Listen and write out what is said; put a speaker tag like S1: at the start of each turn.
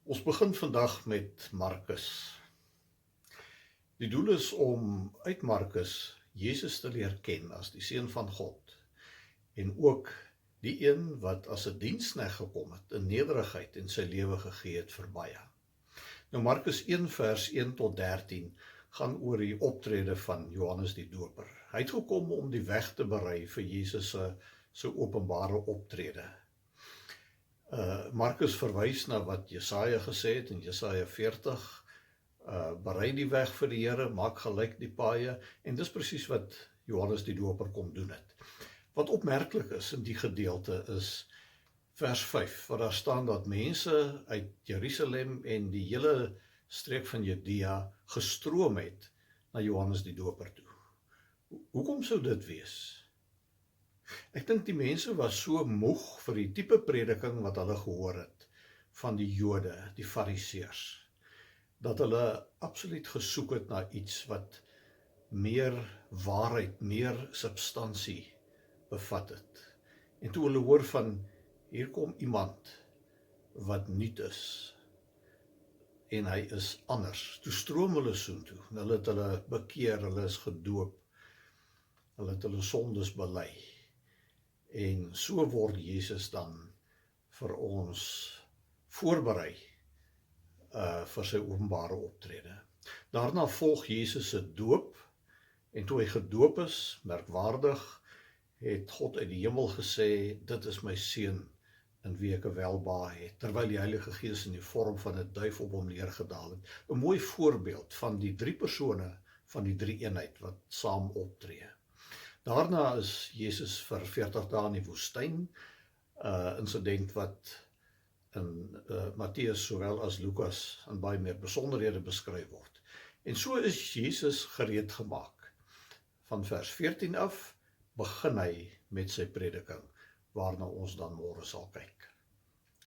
S1: Ons begin vandag met Markus. Die doel is om uit Markus Jesus te leer ken as die Seun van God en ook die een wat as 'n diensknegt gekom het in nederigheid en sy lewe gegee het vir baie. Nou Markus 1 vers 1 tot 13 gaan oor die optrede van Johannes die Doper. Hy het gekom om die weg te berei vir Jesus se openbare optrede. Markus verwys na wat Jesaja gesê het in Jesaja 40, berei die weg vir die Here, maak gelyk die paaie, en dis presies wat Johannes die Doper kom doen het. Wat opmerklik is in die gedeelte is vers 5, waar daar staan dat mense uit Jerusalem en die hele streek van Judea gestroom het na Johannes die Doper toe. Hoekom sou dit wees? Ek dink die mense was so moeg vir die tipe prediking wat hulle gehoor het van die Jode, die Fariseërs, dat hulle absoluut gesoek het na iets wat meer waarheid, meer substansie bevat het. En toe hulle hoor van, hier kom iemand wat nuut is, en hy is anders, toe stroom hulle soontoe, en hulle het hulle bekeer, hulle is gedoop, hulle het hulle sondes bely, en so word Jesus dan vir ons voorberei vir sy openbare optrede. Daarna volg Jesus se doop, en toe hy gedoop is, merkwaardig, het God uit die hemel gesê, dit is my seun, in wie ek 'n welbehae het, terwyl die Heilige Gees in die vorm van 'n duif op hom neergedaal het. 'n Mooi voorbeeld van die drie persone van die drie eenheid wat saam optree. Daarna is Jesus vir 40 dae in die woestyn, insident wat in Matteus sowel as Lukas in baie meer besonderhede beskryf word. En so is Jesus gereed gemaak. Van vers 14 af begin hy met sy prediking, waarna ons dan môre sal kyk.